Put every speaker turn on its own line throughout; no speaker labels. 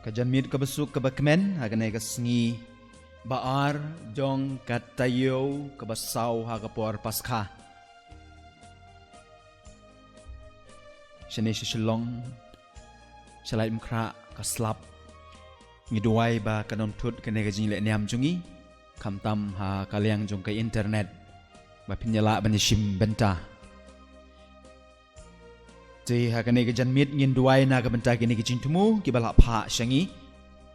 Kajanmit kabasuk kabakmen haganay kasngi baar jong katayo kabasaw hagapor paskha. Shane shilong shalai mkra kaslap ngiduai ba kanon tut kanay kajing le niam jungi kamtam ha kalyang jong kay internet ba pinyala banishim benta. Jadi hakanay kajanmit ngin duai na kabenta kini kajing tumu kibala pa syangi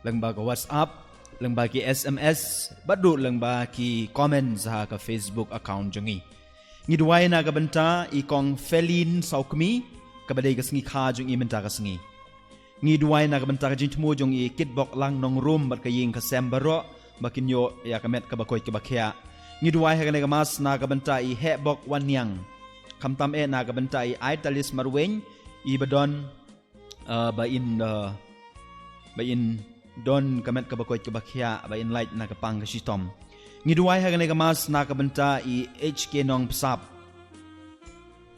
lang ba ka WhatsApp lang ba ki SMS badu lang ba ki comment sa ka Facebook account jungi ngiduai na kabenta ikong felin saukmi kabaday kasngi kha jung i menta kasngi ngiduai na kabenta kajing tumu jung i kitbok lang nong room bat kaying kasembaro bakinyo ya kamet kabakoy kibakya ngiduai hakanay kamas na kabenta i hebok wanyang kamtam na kabenta i aitalis marweng i badon ba in don kamet kabakoy kabakya ba in light na kapang kasitom ngiduai haganay kamas na kabenta i HK nong psap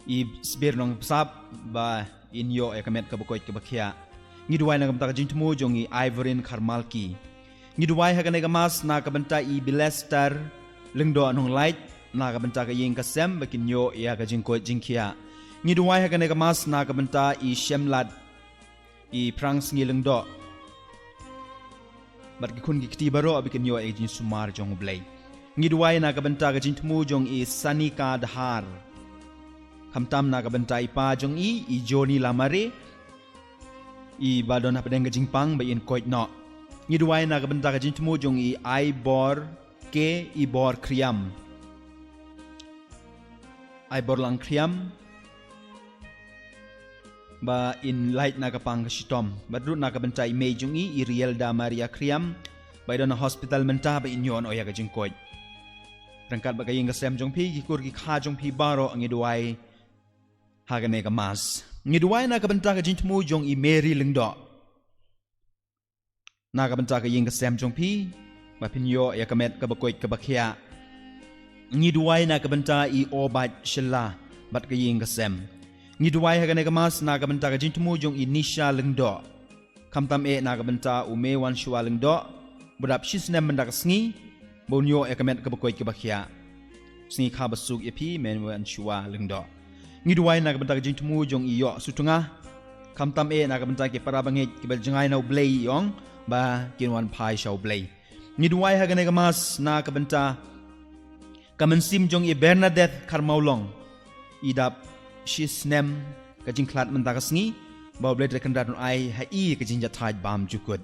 i sbir nong psap ba inyo kamet kabakoy kabakya ngiduai na kabenta kajing tumu jong i Ivorin Karmalki ngiduai haganay kamas na kabenta i Bilester lengdo nong light na kabenta kaying kasem bakinyo ya kajingko jingkia ngiduai haganay kamas na kabenta i Shemlad i Prangs ngilengdo bat kikun kikti baro bakinyo ay jing sumar jong blay ngiduai na kabenta kajing tumu jong i Sanika Dahar kamtam na kabenta i pa jong i Johnny Lamare i badon hapadeng kajing pang bayin koit no ngiduai na kabenta kajing tumu jong i Ibor ke Ibor Kriam ay borlang kriam ba in light na kapang kasitom badru na kabenta i mejung i Rielda Maria kriam ba do na hospital menta ba inyon oya kajing koy rangkat ba kaying kasem jong pi gikur ki kha jong pi baro ang iduai hagane kamas ngiduai na kabenta kajing tmu jong i Mary lengdo na kabenta kaying kasem jong pi ba pinyo ya kamet kabakoy kabakya ngiduai na kabenta i Obat Shilla bat kaying kasem ngiduai haganay kamas na kabenta kajing tumu jong i Nisha lengdo kamtam na kabenta umewan shwa lengdo budap shisnem mendak sngi bonyo kamet kabakoy kabakya sngi khabasuk epi menwan shwa lengdo ngiduai na kabenta kajing tumu jong i yo sutunga kamtam na kabenta ki parabangit kibal jangay na ublay yong ba kinwan pai shaw blay ngiduai haganay kamas na kabenta kamansim jong i Bernadette Karmaulong idap shisnem kajing klat mentakasngi baw blade rekendat ai hai kajing jathaj bam jukut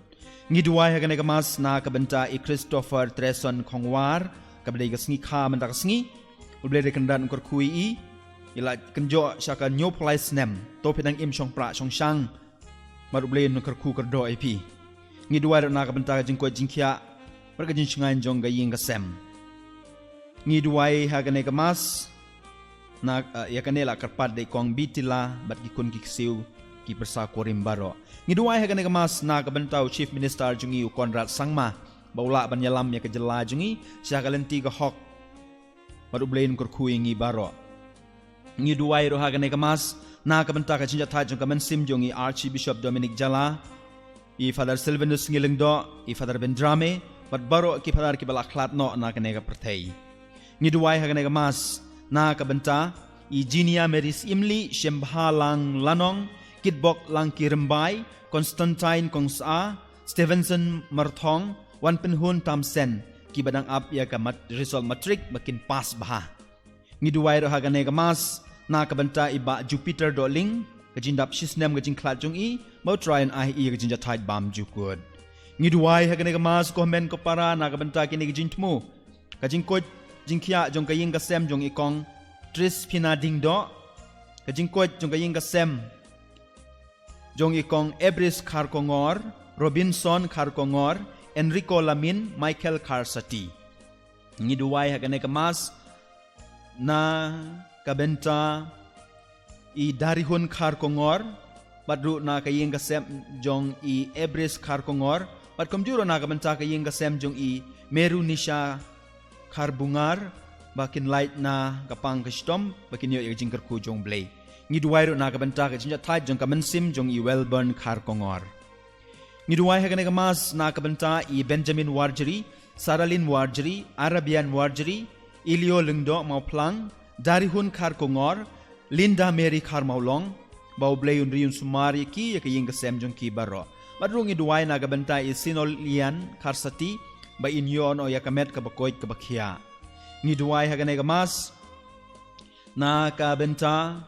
ngiduai haganay kamas na kabenta i Christopher Treson Khongwar kabdai kasngi kha mentakasngi blade rekendat kor kui i ila kenjo syaka nyop lai snem to pedang im chong pra chong sang baru blade kor ku kor do ip ngiduai na kabenta kajing ko jingkhya perkajing chngan jong gaying kasem ngiduai haganay kamas na yakanela karpad de kong bitila bat gikun kiksiu ki persa korim baro ngiduai haganay kamas na kabentau Chief Minister jungi Konrad Sangma baula banyalam ya kejela jungi siya kalenti ka hok madublein kurkui ngi baro ngiduai ro haganay kamas na kabenta ka jinjata jung kamansim jungi Archbishop Dominic Jala i Father Silvanus ngilengdo i Father Bendrame bat baro ki Father ki balaklat no na kanega pertei ngiduai haganay kamas na kabenta i Jinia Meris Imli Shembha lang lanong kitbok lang kirembay Constantine Kongsa Stevenson Marthong wan penhun tamsen ki badang ap ya ka result matric bakin pas baha ngiduai ro haganay kamas na kabenta i ba Jupiter doling kajindap shisnem kajing klat jung i mau try and ai i kajinja tight bam jukud ngiduai haganay kamas komen ko para na kabenta kini kajintmu kajing ko jingkia jong kaying kasem jong ikong Tris Pina Dingdo kajing ko jong kaying kasem jong ikong Ebris Karkongor Robinson Karkongor Enrico Lamin Michael Karsati ngiduai haganay kamas na kabenta i Darihun Karkongor badru na kaying kasem jong i Ebris Karkongor pat komjuro na kabenta kaying kasem jong i Meru Nisha Karbungar bakin light na kapang kastom bakin yo jing kerku jong blay ngiduai ro na kabenta ka jinja thai jong kamansim jong i Welburn Karkongor Ngiduai hagane gamas na kabanta I Benjamin Warjeri, Saralin Warjeri, Arabian Warjeri, Ilio Lungdo Mauplang, Darihun Khar Kongor, Linda Mary Khar Maulong, Baublayun Riun Sumari ki yakaying kasem jong ki baro. Madrung iduai na kabanta I Sinol Lian Karsati, ba inyon o yakamet kabakoit kabakya. Ngiduai hagane gamas na kabanta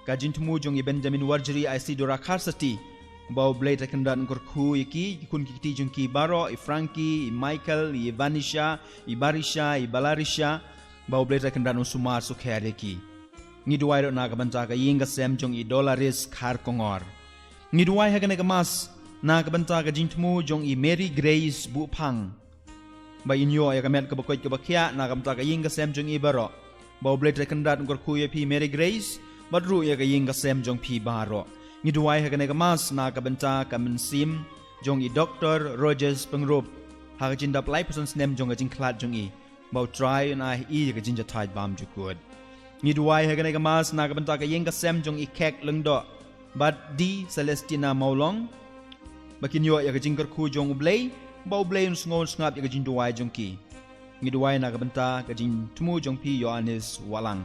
kajintumu jong I Benjamin Warjeri I Sidora Karsati, Bau blade rekendan korku iki kun kiti jungki baro I Frankie I Michael I Vanisha I Barisha I Balarisha bau blade rekendan usumar sukhereki ngiduai ro naga banta ka yinga sem jong I Dolaris khar kongor ngiduai hagane kamas naga banta ka jintmu jong I Mary Grace bu phang ba inyo ya kamet ka bakoit ka bakya naga banta ka yinga sem jong I baro bau blade rekendan korku ya pi Mary Grace badru ya ka yinga sem jong pi baro Ngiduai hagane kamas na kabanta kamansim jong I Dr. Rogers Pengrup hagajindap lai person snem jong ajing klat jong I bau try na I hagajinja thai bam jukud Ngiduai hagane kamas na kabanta ka yeng kasem jong I kek lengdo but di Celestina Maulong bakinyo hagajing kerku jong ublay bau blay ngon ngap hagajing duai jong ki Ngiduai na kabanta kajing tumu jong pi Yohanes Walang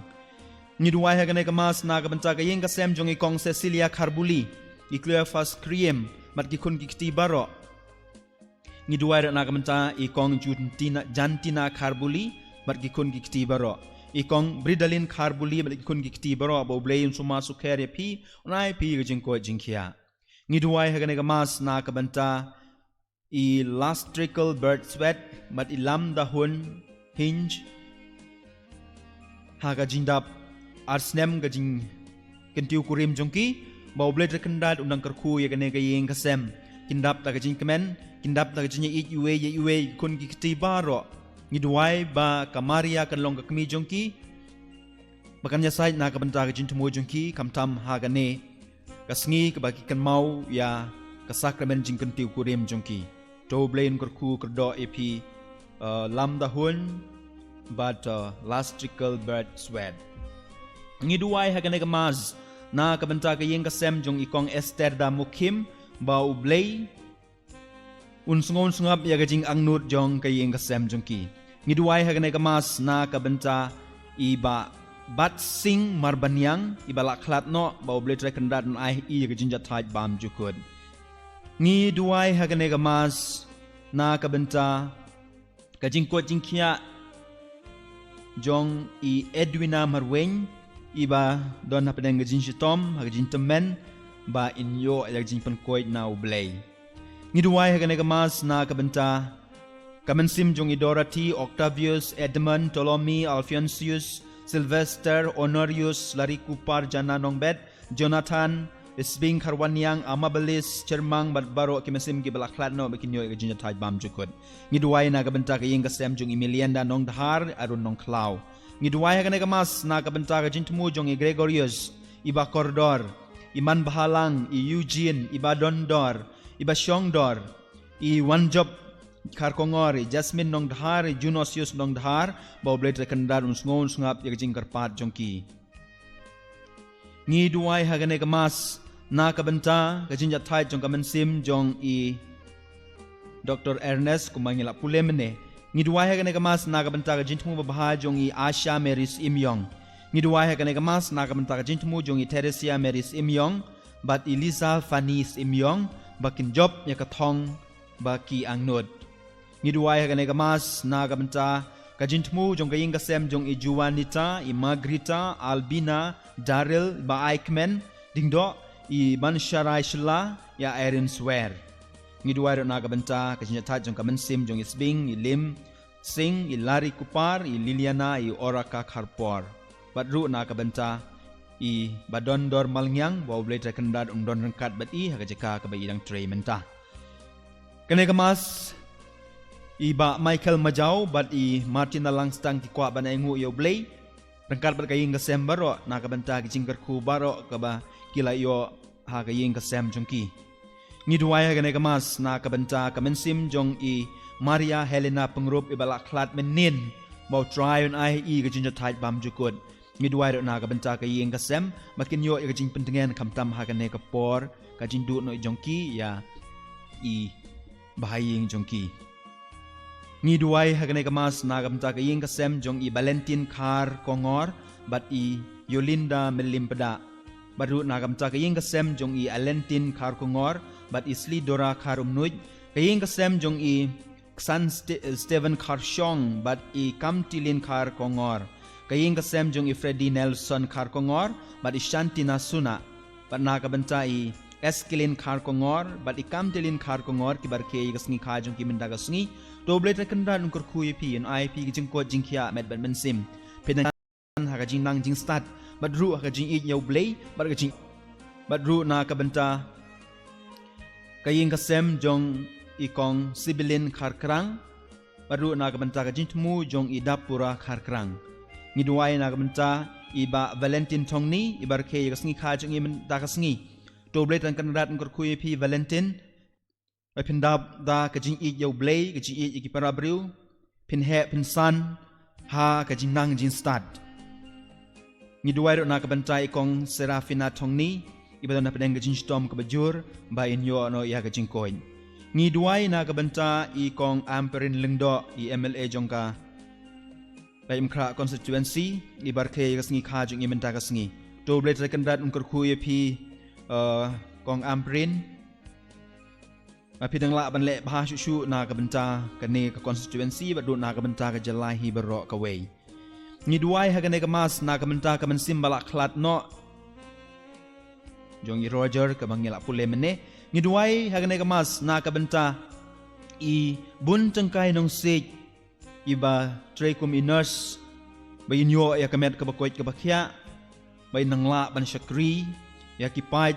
Ngiduai hagane kamas na kabanta kayeng kasem jong I Kong Cecilia Karbuli I clear fast cream mat gikun gikti baro Ngiduai na kabanta I Kong Jantina Karbuli mat gikun gikti baro I Kong Bridalin Karbuli mat gikun gikti baro bo blayin suma sukere pi unai pi gajing ko jingkia Ngiduai hagane kamas na kabanta I last trickle bird sweat mat ilam dahun hinge haga jindap Arsnem gajing kentiu kurim jongki bau blade rekendat undang kerku ya gane gayeng kasem kindap ta gajing kemen kindap ta gajing it ye kun gikti baro ngiduai ba kamaria kan long kami jongki bakanya sai na kabanta gajing temu jongki kamtam hagane kasngi kabaki kan mau ya kasakramen jing kentiu kurim jongki to blain kerku kerdo epi lam dahun but last trickle bird sweat Ngiduai hagane kamaz na kabanta kayeng kasem jong ikong Esther da mukim ba ublay unsngon sungap ya gajing angnut jong kayeng kasem jong ki Ngiduai hagane kamaz na kabanta iba bat sing marbanyang iba laklat no ba ublay trekendat ai I gajing jathaj bam jukud Ngiduai hagane kamaz na kabanta kajing ko jingkia jong I Edwina Marweng Iba don hapeneng gajin sitom hagajin temen ba inyo alagjin penkoit na ublay Ngiduai hagane kamas na kabenta kamansim jong I Dorothy Octavius Edmund Ptolemy Alphonsus Sylvester Honorius Larikupar Jana Nongbet Jonathan Isbing Karwanyang Amabelis Cermang Badbaro kimasim ki balaklat no bakinyo agajin thaj bam jukod Ngiduai na kabenta kayeng kasem jong Emilianda nong dahar arun nong klaw Ngiduai hagane kamas na kabenta ka jintmu jong I Gregorius iba Cordor Iman Bahalang I Eugene iba Dondor iba Shongdor I Wanjob Karkongor I Jasmine nong dhar I Junosius nong dhar ba blade rekandar unsngon ngap yagajing karpat jongki Ngiduai hagane kamas na kabenta ka jinjat thai jong kamansim jong I Dr. Ernest kumangila pulemene Ngiduai hagane kamas na kabenta ka jintmu babaha jong I Asha Maris Imyong Ngiduai hagane kamas na kabenta ka jintmu jong I Teresia Maris Imyong bat Elisa Fanis Imyong bakin job ya kathong baki angnod Ngiduai hagane kamas na kabenta ka jintmu jong kayeng kasem jong I Juanita I Margrita Albina Daryl ba Aikmen dingdo I Bansharai Shla ya Erin Swear Ngiduai ro na kabenta ka jinjat jong kamansim jong Isbing I Lim Sing I Lari Kupar I Liliana I Oraka Kharpor badru na kabenta I Badondor Malngyang ba blade rekendat undon rengkat bat I hagajaka ka bayidang tray menta kane kamas Iba Michael Majau bat I Martina Langstang ki kwa banaingu yo blay rengkat bat kayeng kasem baro na kabenta ki jingkerku baro ka ba kila yo ha kayeng kasem jongki Ngiduai hagane kamas na kabenta kamansim jong I Maria Helena Pengrup ibala klat menin bau try on ai I gajin jathaj bam jukud Ngiduai ro na kabenta kayeng kasem makin yo gajin pentengen kamtam hagane kapor kajin du no jongki ya i bahaying jongki ngi duai hagane kamas nagamta kaying kasem jong i Valentin Khar Kongor bat i Yolinda Melimpeda baru nagamta kaying kasem jong i Alentin Khar Kongor bat i Slidora Khar Umnuj kaying kasem jong i San Steven Khar Shong bat i Kamtilin Khar Kongor kaying kasem jong i Freddy Nelson Khar Kongor bat i Shantina Suna bat nagabanta i Eskilin Khar Kongor bat i Kamtilin Khar Kongor ki barke i kasngi kha jong ki mendaga sngi doble tekendan ungkur kui pi en IP ki jingko jingkia met bat mensim pedan ha jing nang jing start bat ru ha jing i yau blay bat jing bat ru na kabanta kaying kasem jong i kong Sibilin Khar Krang bat ru na kabanta ka jing tmu jong i Dapura Khar Krang ngiduai na kabanta i ba Valentin Tongni i barke i kasngi kha jong i mendaga sngi doble tekendan ungkur kui pi Valentinไปพินดับดากะจิงอีกยาวเบลย์กะจิงอีกอีกปาราบริวพินแห่พินซันฮากะจิงนังจิงสตัดงี้ด้วยรถนากะบันใจกองเซราฟินาทองนี้อีบัดนับแดงกะจิงสตอมกะบจูร์บายอินโยโนยากะจิงโกยงี้ด้วยนากะบันใจอีกองอัมเปรินลิงโดอี MLA จงกาไปอิมคราคอนสติทูเอนซีอีบาร์เคกะสงีคาจงอีมันตากะสงีโตเบลต์กันรัดอุนกะคุยพีกองอัมเปรินมาพิดังละบันเละบาชุนากบัญจากันเนกคอนสติทูเอนซีบัดดูนากบัญจากะจลายฮีบรอกะเวงี้ด้วยฮะกันเนกมาสนากบัญจากะมันซิมบลักคลัดเนาะจงอีโรเจอร์กะบังเงละปุเลมเนงี้ด้วยฮะกันเนกมาสนากบัญจาอีบุญจังไกนงเซกอีบาเทรคุมอินเนอร์สบายโยยากะเม็ดกะบะกวยกะบะเคียบายนังละบันชักรียากิปาย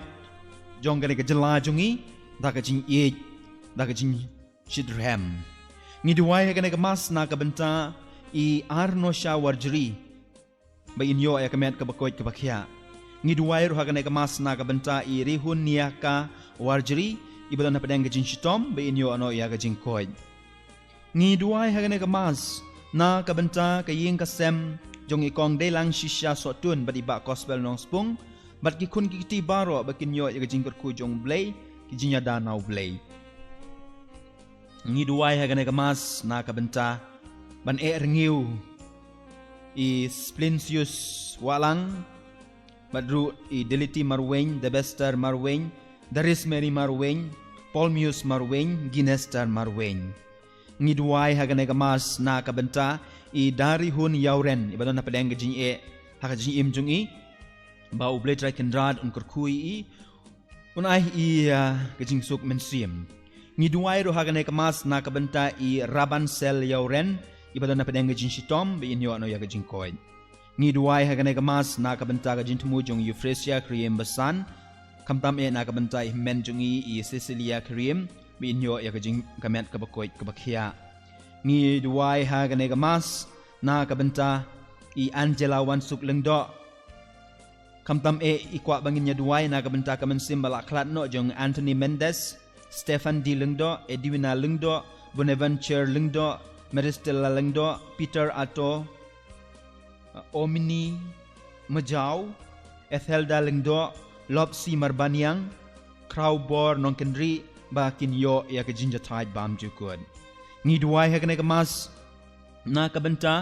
จงกันเนกะจลาจงอีดากะจิงเอดากะจิงชิดแรมงี้ด้วยให้กันในกมาสนากะบันตาอีอาร์โนชาวาร์จรีบายอินโยเอกเมตกะบะกวยกะบะเคียงี้ด้วยรูหะกันในกมาสนากะบันตาอีริฮุนเนียกาวาร์จรีอีบัดนะปะแดงกะจิงชิตอมบายอินโยอนอยากะจิงคอยงี้ด้วยให้กันในกมาสนากะบันตากะยิงกะเซมจงอีกองได้ลังชิชาสอตุนบัดอิบะกอสเปลนองสปุงบัดกิคุณกิติบารอบักินโยอยากะจิงกะคุจงเบลกิจิญญาดานาวเบลงี้ด้วยให้กันในกมาสนากะบันตาบันเอรงิวอีสปลินซิอุสวาลังบัดรูอีเดลิตีมาร์เวนเดเบสเตอร์มาร์เวนดาริสเมรีมาร์เวนพอลมิอุสมาร์เวนกินเนสเตอร์มาร์เวนงี้ด้วยให้กันในกมาสนากะบันตาอีดาริฮุนยาวเรนอีบัดนับแดงกะจิงเอหากะจิงอิมจุงอีบ่าวเบลตไรกันราดอุนกรคุยอีอุนไออีกะจิงสุกเมนเซียมงี้ด้วยรูหากันในกมาสนากะบันตาอีราบันเซลยาวเรนอีบัดนับแดงกะจิงชิตอมไปอินโยโนยากะจิงคอยงี้ด้วยหากันในกมาสนากะบันตากะจิงทมูจงยูเฟรเซียครีมบัสันคำตามเอนากะบันตาอิเมนจงอีเซซิลียครีมไปอินโยยากะจิงกะเมตกะบะกอยกะบะเคียงี้ด้วยหากันในกมาสนากะบันตาอีอันเจลาวันสุกลึงดอคำตามอีกว่าบางอย่างด้วยนากะบันตากะมันซิมบลักคลัดโนจงแอนโทนีเมนเดสสเตฟานดีลึงดอเอดิวินาลึงดอบุนเอวันเชอร์ลึงดอเมริสเตลลาลึงดอปีเตอร์อาโตโอมินีมะจาวเอเธลดาลึงดอลอบซีมาร์บานียังคราวบอร์นองกันรีบากินโยอยากจินจะทายบามจุกวนงี้ด้วยให้กันในกมาสนากะบันตา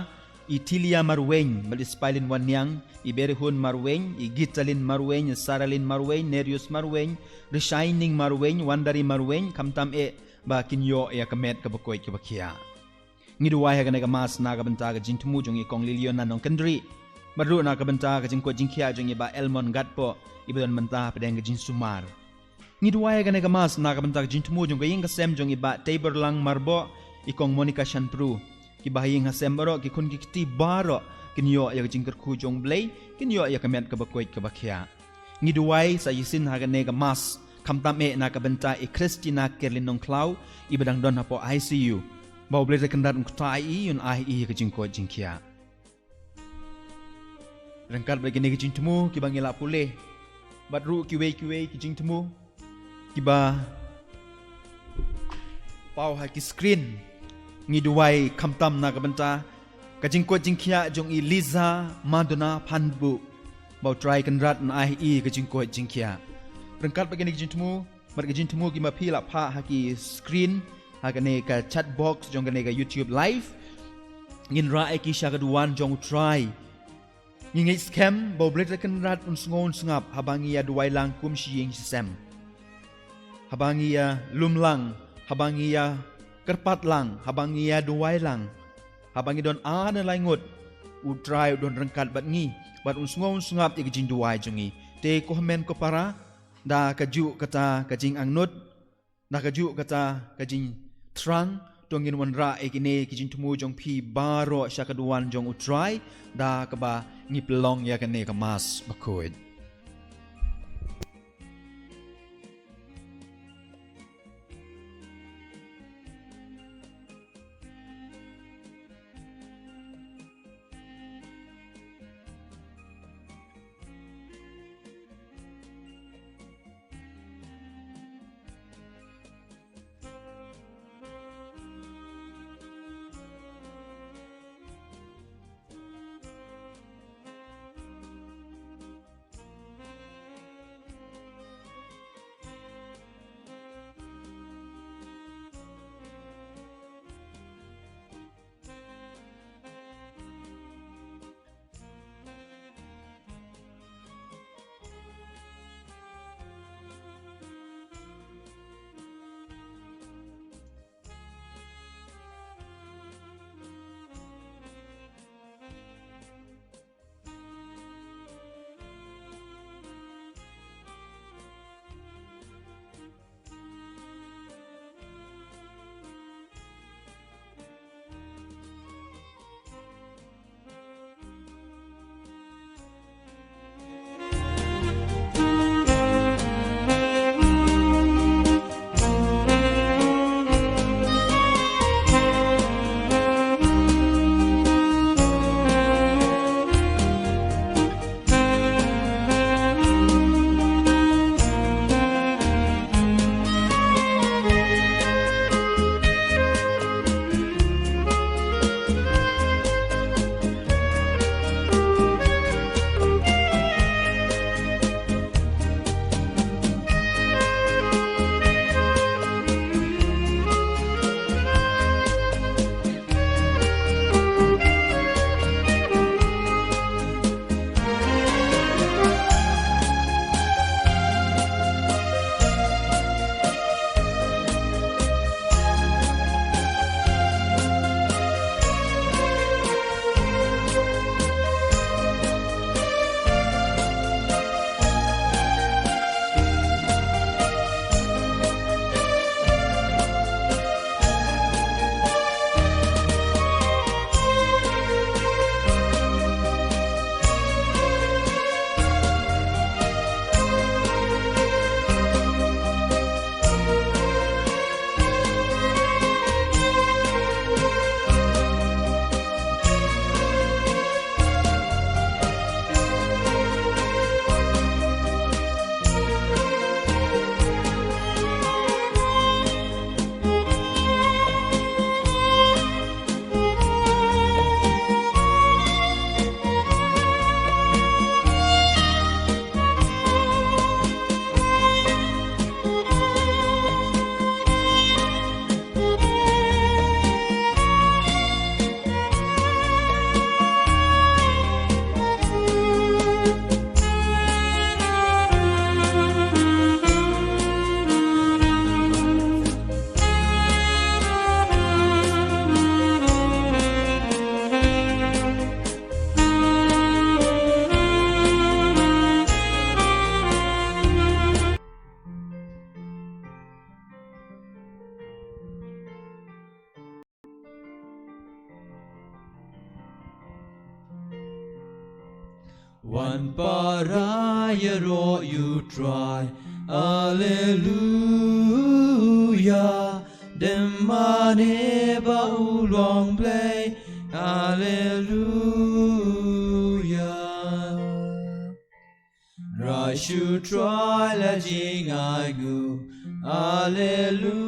อีทิลียามาร์เวนบัลสไปลินวันยังอีเบริฮุนมาร์เวนอีกิตาลินมาร์เวนซาราลินมาร์เวนเนริอุสมาร์เวนริชายนิงมาร์เวนวันดารีมาร์เวนคำตามบากินโยอยากเมตกับกวยกับเคียงี้ด้วยให้กันในกมาสนากะบันตากะจินทมูจงอีกองลิลิโอนันองกันรีบรรลุนากะบันตากะจิงกวจิงเคียจงอีบาเอลมอนกัดปออีบันมันตาประเดงกะจินสุมารงี้ด้วยให้กันในกมาสนากะบันตากะจินทมูจงกะยิงกะเซมจงอีบาเทเบอร์ลังมาร์บออีกองโมนิกาชันปรูki bahaying hasem baro ki kun ki kiti baro kinyo ya jingkar khu jong blay kinyo ya kamet ka bakoy ka bakhya ngiduwai sa yisin hagane ka mas khamtam na ka banta e Christina Kerlin nong klau ibadang don hapo ICU baw blay kandat kutai yun ai ka jingko jingkya rangkat bagi ne ki jingtemu ki bangila pule badru ki we ki jingtemu ki ba pau ha ki screenงี้ด้วยคำตำนากบันตากะจิงกวจิงเคียจงอีลิซามาดนาพันบุเบาไตรกันรัดนไอกะจิงกวจิงเคียรังกัดไปกันอีกจิงทมู mat ka jin tumu ki ma phi la pha ha ki screen ha ka ne ka chat box jong ka ne ka YouTube live ngin ra ki sha ka duan jong try ngi scam bo blet kan rat un sngon sngap habangi ya duai lang kum shing sem habangi ya lumlang habangi ya kerpat lang habangi ya duai lang habangi don na laingot u try don rengkat bat ngi bat un sngon sngap ti jin duai jongi te ko men ko para da kaju kata kajing angnut da kaju kata kajing trang tongin wan ra ekine kijin tumu jong phi baro shakaduan jong utrai da kaba ngiplong ya kane ka Mass Bakhuid.
One parayaro you try, Alleluia. Demane ba ulong play, Alleluia. Right should try la jing I go, Alleluia.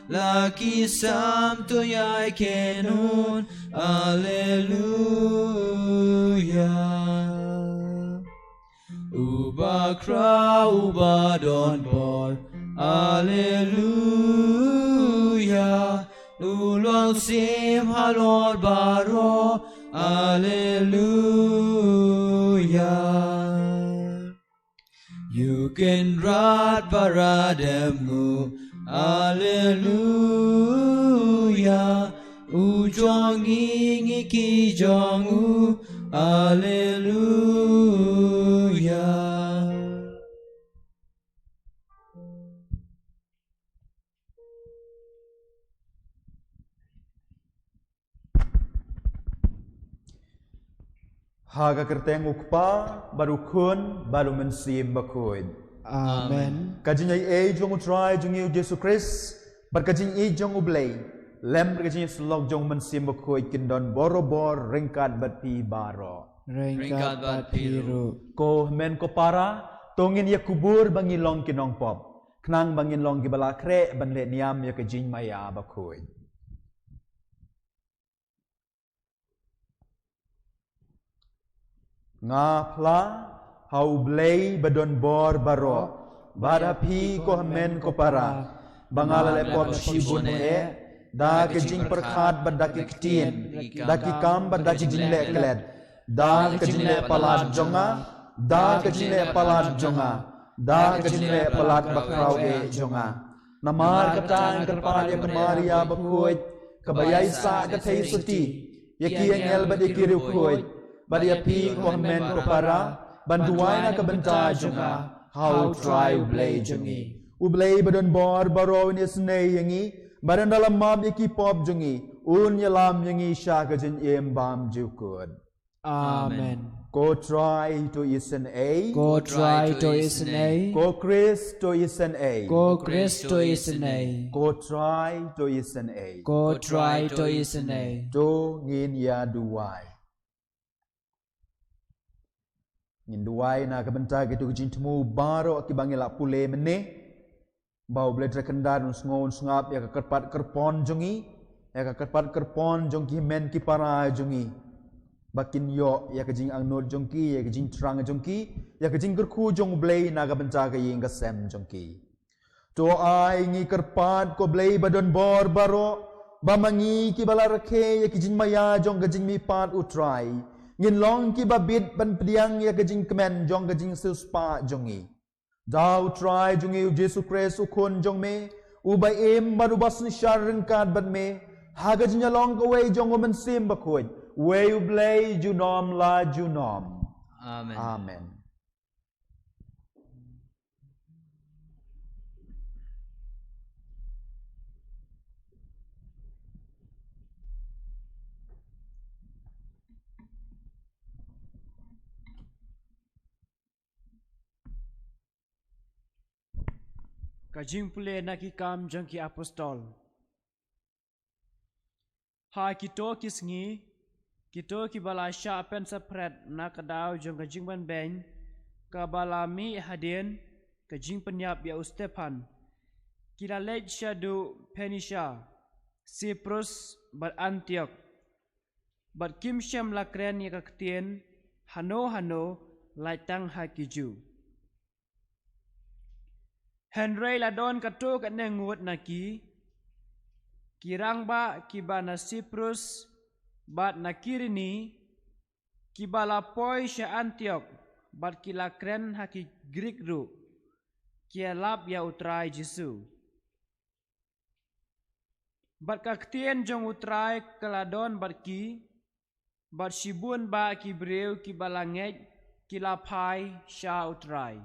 Lucky sam to yai kenun, Alleluia. Ubakra ubadon bor. Alleluia. Ulong sim halor baro. Alleluia. You can rat parademu. Alleluia. Ujong ingi ki jong u. Alleluia.
Haga kerteng ukpa baru kun baru mensim bakhuid.
Amen.
Kajing ay jong utray jong yu Jesus Christ, bar kajing ay jong ublay, lem kajing slog jong mensim bakhuid kindon borobor ringkat bat pi baro.
Ringkat bat piru.
Ko men ko para tongin ya kubur bangilong kinong pop, knang bangilong gibala kre banle niam ya kajing maya bakhuid. Nga pla hau blay badon bor baro badapi ko hamen ko para bangalale pop shibun da kejing perkhat badaki ktien daki kam badaki jinle kled da kejinle palat jonga da kejinle palat jonga da kejinle palat bakrau jonga namar katang kerpan ya kemaria bakhuid kabayai sa kathai suti yaki engel badiki rukhuid Badia pi ko men ko para banduay na kabanta jonga how try ublay jongi ublay badon bor baro ni snay yangi badan dalam mab iki pop jongi un yalam yangi sha kajin bam jukud.
Amen.
Ko try to isen a
Go try to is nay.
ko Chris to isen a
Go Christo is nay.
ko try to isen a
Go try to is nay.
to ngin ya duwai ngin duwai na kabenta gitu kejin temu baro akibangila pule mene bau ble trekendar ngon ngap ya kerpat kerpon jongi ya kerpat kerpon jongki men ki para jongi bakin yo ya kejing angnod jongki ya kejing trang jongki ya kejing kerku jong ble na kabenta ka ying kasem jongki to ai ngi kerpat ko ble badon bor baro bamangi ki bala rakhe ya kejing maya jong kejing mi pat utrai ngin long ki babit ban pediang ya kejing kemen jong kejing suspa jongi dau try jongi Jesus Christ ukon jong me ubai em baru bas ni sharring kad ban me haga jinya long ko way jong men sim bakhuid way ublay junom la junom.
Amen.
Amen.
Kajing pule nakikam jangki apostol. Ha kito kisngi, kito kibala sya pen sapret nakadaw jang kajing ban beng, kabalami hadien, kajing penyap ya Stepan. Kila lej syadu Penisha, Cyprus bat Antioch, bat kim syam lakren ya kaktien, hano laitang hakiju. Henry ladon kato kat nengut naki kirang ba kibana Cyprus bat nakirini kibala poi sya Antioch bat kilakren haki Greek ru kialap ya utrai Jesu bat kaktien jong utrai keladon bat ki bat shibun ba kibreu kibala ngej kilapai sya utrai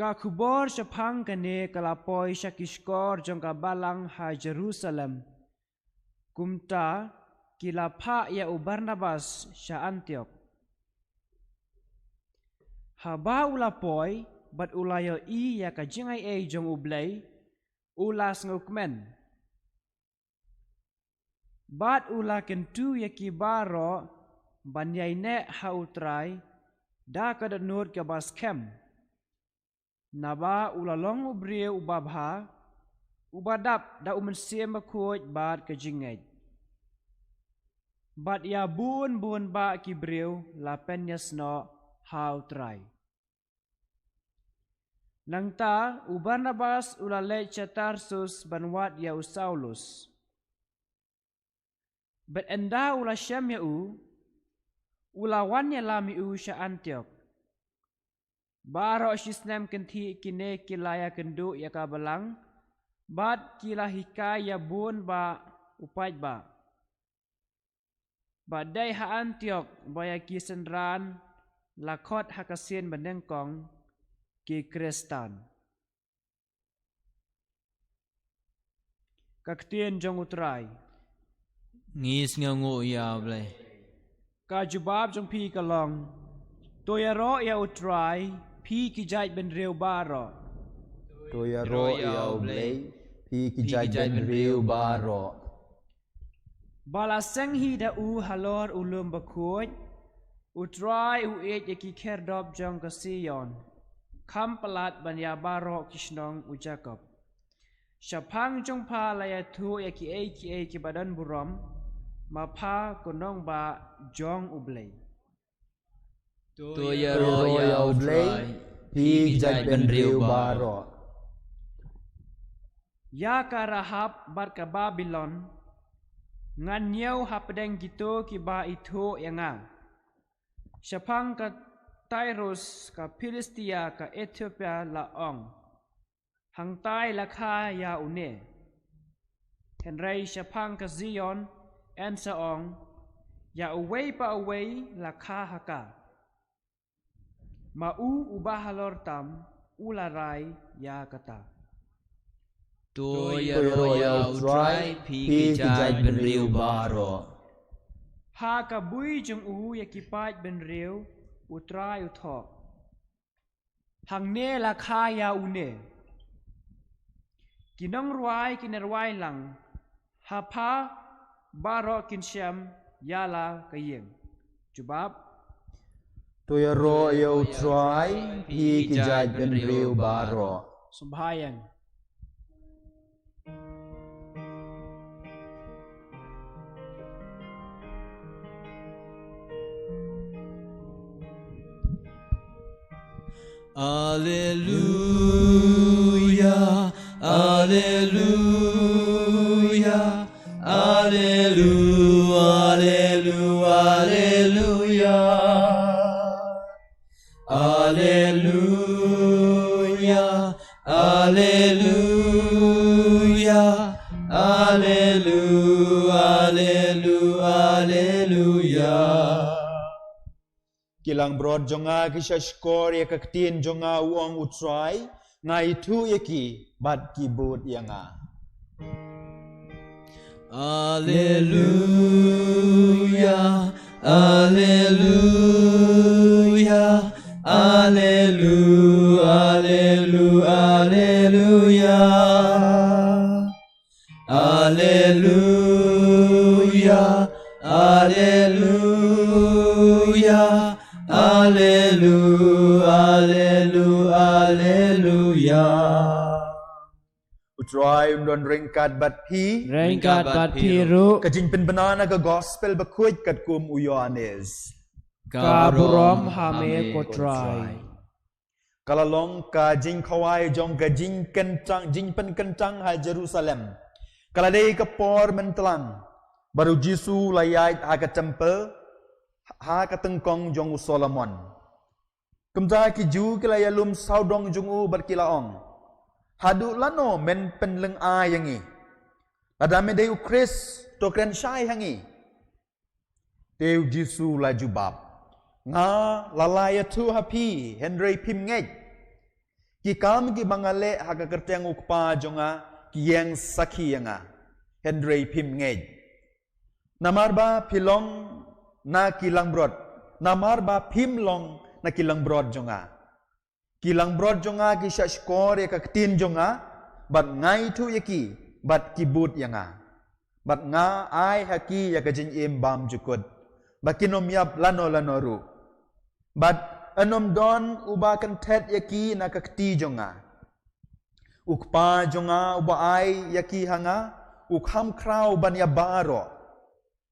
Ka kubor syapang kane kalapoy sya kishkor jong kabalang ha Jerusalem. Kumta kilapa ya u Barnabas sya Antioch. Haba ulapoy bat ulayo i ya kajingay ay jong ublay ulas ngukmen. Bat ula kentu ya kibaro banyay ne ha utray da kadanur ka baskem. Naba ulalong ubriye ubabha, ubadap da umensiem bakhuid bad kajingay. But ya bun ba ki breu la penyas no how try. Nang ta u Barnabas ulale Tarsus banwat ya u Saulus. Bet enda ula Syam ya ulawan ya lami sya Antioch. Baro sisnem kenti kine kilaya kendu ya kabalang, bat kilahika ya bun ba upaj ba. Badai ha Antioch baya kisendran lakot hakasin bandengkong ki Kristan. Kaktien jong utrai.
Ngis ngangu ya blai.
Ka jubab jong pi kalong. Toyaro ya utrai pi kijaj ben reu baro.
Toya ro ya blay, pi kijaj ben riu baro.
Balaseng hi da halor ulum Bakhuid. Utrai ya ki kerdob jong kasiyon. Kam pelat banya baro kishnong Jacob. Syapang jong pa laya tu ya ki badan buram. Mapa kunong ba jong ublay.
Toya ro ya blai, pi kijaj ben riu baro.
Ya ka Rahab bat ka Babylon. Ngan nyau hapedeng gitu ki ba itu yang Syapang ka Tyrus ka Philistia ka Ethiopia laong. Hang tai lakha ya une. Henry syapang ka Zion en saong. Ya away pa away lakha haka. Mau ubah halor tam ularai ya kata.
Toya ro ya utrai, pi kijaj ben riu baro.
Ha ka bui jeng ya kipaj ben riu utrai uthok. Hang ne lakha ya une. Kinong ruai kinerwai lang. Hapa baro kinsyam yala kayeng. Jubab.
Toya ro ya utrai, pi kijaj ben riu baro.
Sembahyang.
Alleluia, alleluia, alleluia, alleluia, alleluia, alleluia, alleluia, alleluia.
Kilang brod jonga kisha skor ya kaktin jonga uang utrai ngai tu yaki bat kibut yanga.
Alleluia, alleluia, alleluia, alleluia, alleluia, alleluia, alleluia, alleluia.
Utrai don ringkat bat pi
Rengkat bat piru
kajing penbenana ke gospel Bakhuid kat kum uyanes.
kaburom hame kotrai.
Kalau long kajing kawai jong kajing kencang jing pen kencang ha Jerusalem. Kalau day ke por mentelang baru Jisu layait ha ke temple ha ke tengkong jong Solomon. Kemja ki ju ke layalum saudong jong u berkilaong. Hadu lano men penleng a yangi. Ladame deu Chris to kren syai hangi. Deu Jisu la jubab. Nga lalaya tu hapi Henry pim ngej. Ki kam ki bangale haga kerteng ukpa jonga ki yang saki yanga. Henry pim ngej. Namarba pilong na kilang brod. Namarba pim long na kilang brod jonga. Kilang brod jonga ki syashkor ya kaktin jonga bat ngai tu yaki bat kibut yanga bat nga ai haki ya kajin im bam jukut bakinom yap lano ru bat anom don uba kentet yaki na kakti jonga ukpa jonga uba ai yaki hanga ukham krau ban ya baro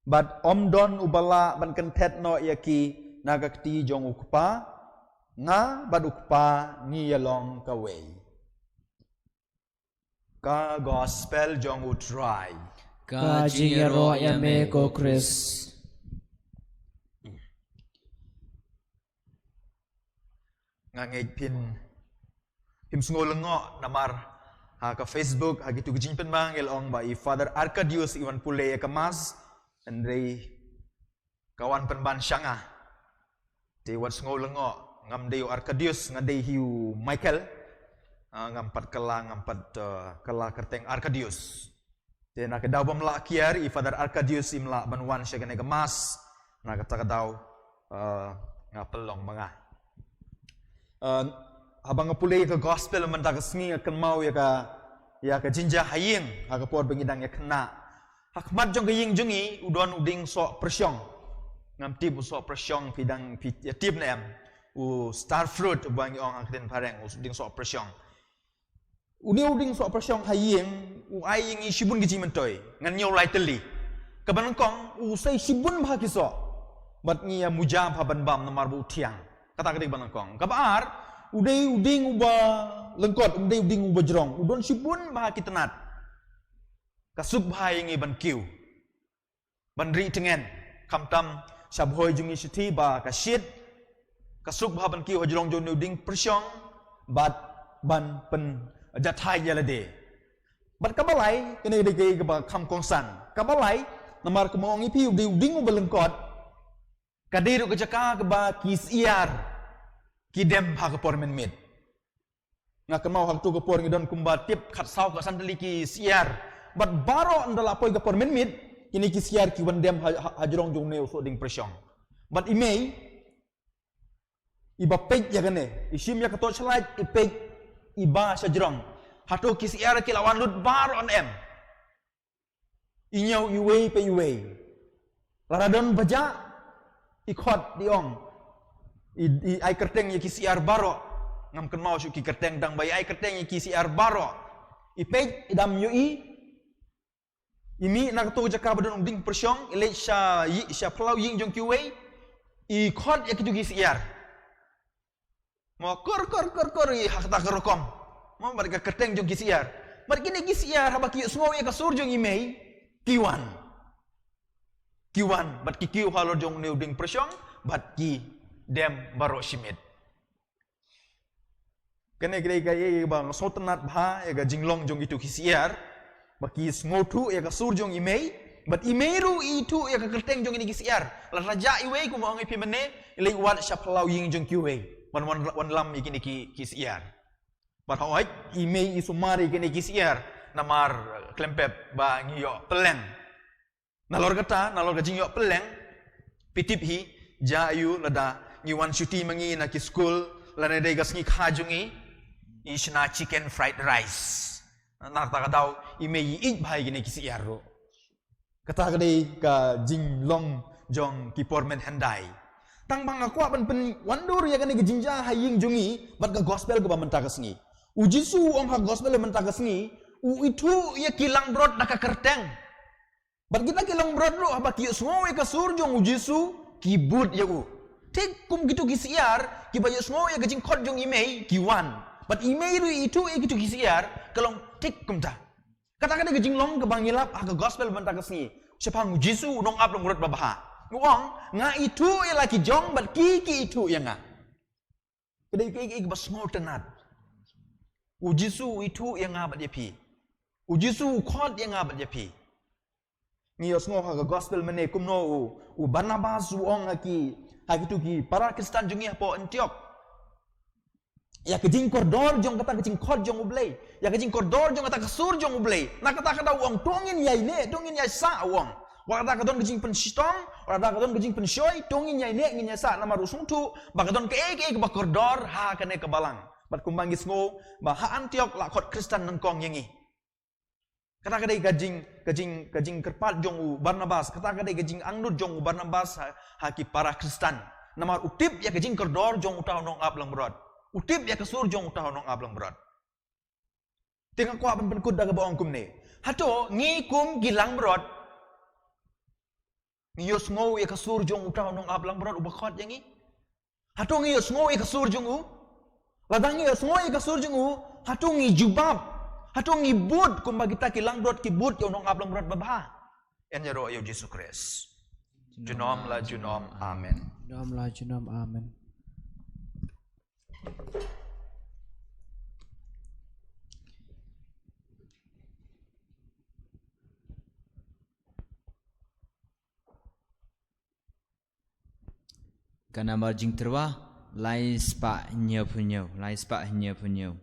But don ubala ban kentet no yaki nagakti jong ukpa nga bad ukpa ni yalong kaway. Ka gospel jong utry.
Ka jingero yame ko Chris.
Ngangig pim sngolongo namar ha ka Facebook ha gitu gijing penbang elong ba i Father Arcadius iwan pule ka mas andrei kawan penban syanga te wat sngolongo ngam deu Arcadius ngadei hiu Michael ngampat kala kerteng Arcadius te nak daw bamla kiar i Father Arcadius imla banwan syagane ka mas na kata daw ngapelong mga habang pulay ka gospel man ta kasngi akan mau ya ka jinja haying ha ka por bangidang ya kena hakmat jong kaying jungi udon uding so presyong ngam tip so presyong pidang ya tip na am star fruit bang ong akten pareng uding so presyong uding so presyong haying aying i sibun giji mentoy ngan nyaw lai teli kabanangkong usai sibun bah kiso bat ngi ya mujab haban bam namar bu tiang kata kedik banangkong kabar uding uba lengkot uding uba jerong udon sibun bah kitenat kasuk bahai ngi ban kiu ban ri tengen kamtam sabhoi jungi siti ba kasit kasuk bah ban kiu hajrong jong uding persyong bat ban pen jathai yalade bat kabalai kene dege ba kam kongsan kabalai namar kemongi pi uding uba lengkot kadiru kejaka ke ba kisiar kidem ha ke por menmit ngak mau hak tu ke por ngidon kumbatip khat sau ka sandali ki siar bat baro ndala poi ke por menmit kini ki siar ki wandem hajrong jong neu so ding presyong bat imei iba pek ya gane isim ya katot slide ipek iba sajrong hatu ki siar ki lawan lut baro on em inyau iwei pe iwei laradon baja ikhot diong I kerteng ye kisiar baro ngam ken mau su ki kerteng dang bai ai kerteng ye kisiar baro I pej idam yui imi nak tu jaka badon ding persyong ile sha plau ying jong kiwei I khot ye kitu kisiar mo kor I hak ta kerokom mo barka kerteng jong kisiar bar kini kisiar habaki sungo ye kasur jong imei kiwan bat ki kiu halor jong neu ding persyong bat ki dem baro simit kene gay bang so tenat bha ya ga jinglong jong itu kisiar baki smotu ya ga sur jong imei bat imeru itu ya ga kerteng jong ini kisiar la raja iwe ku mo ngi pimene ile wat shaplau ying jong kiwe wan lam ikini kisiar bat hoy imei isumari kini kisiar namar klempep ba ngiyo peleng nalor ga jingyo peleng pitip hi jayu lada ngiwan syuti mangi na ki school lana dai gas ngi khajungi isna chicken fried rice nak ta daw imei ik bhai gine ki siaro kata kadai ka jinglong jong ki pormen handai tang bang aku ban pen wandur ya gane jinja haying jungi bat ka gospel ko ba mentakas ngi ujisu ong ha gospel mentakas ngi itu ya kilang brod nak kerteng bat kita kilang brod lo ba ki semua ka surjong ujisu kibut ya tek kum gitu kisiar ki bayo semua ya gajing khot jong imei kiwan but imei ru itu gitu kisiar kalong tek kum ta kata gajing long ke bangilap aga gospel banta kasni sepang jisu nong up long rot babaha ngong nga itu ya laki jong but ki itu ya nga kedai ki bas small tenat ujisu itu ya nga bat yapi ujisu khot ya nga bat yapi ngiyos ngo ha gospel mene kumno u Barnabas uong haki tu ki para Kristen jungi po Antiok ya kejing koridor jong kata kejing khot jong ublei ya kejing koridor jong kata kasur jong ublei nak kata kada uong tongin yai ne tongin yai sa uong wa kata kadon kejing pen sitong wa kata kadon kejing pen shoy tongin yai ne nginya sa nama rusung tu ba kadon ke ba koridor ha kane ke balang bat kumbangis ngo ba ha Antiok la khot Kristen nengkong yangi kata kadai gajing kerpat jong u Barnabas kata kadai gajing angdut jong u Barnabas haki para Kristen namar utip ya gajing kordor jong utah nong ab lang berod utip ya kasur jong utah nong ab lang berod tengah ko aban ben kud daga baong kum ne hato ngi kum gilang berod Ngiyos ngo ikasur jong utaw nong ablang berat ubakot yang ni. Hatong ngiyos ngo ikasur jong u. Ladang ngiyos ngo ikasur jong u. Hatong ngijubab. Hatong ngibud kung bagita kilang berat kibud yung nong ablang berat babah. Yan yaro yo Jesus Christ. Junom la junom. Amen.
Junom la junom. Amen.
Kana marjing terwa lai spa nyo punyo, lai spa nyo punyo.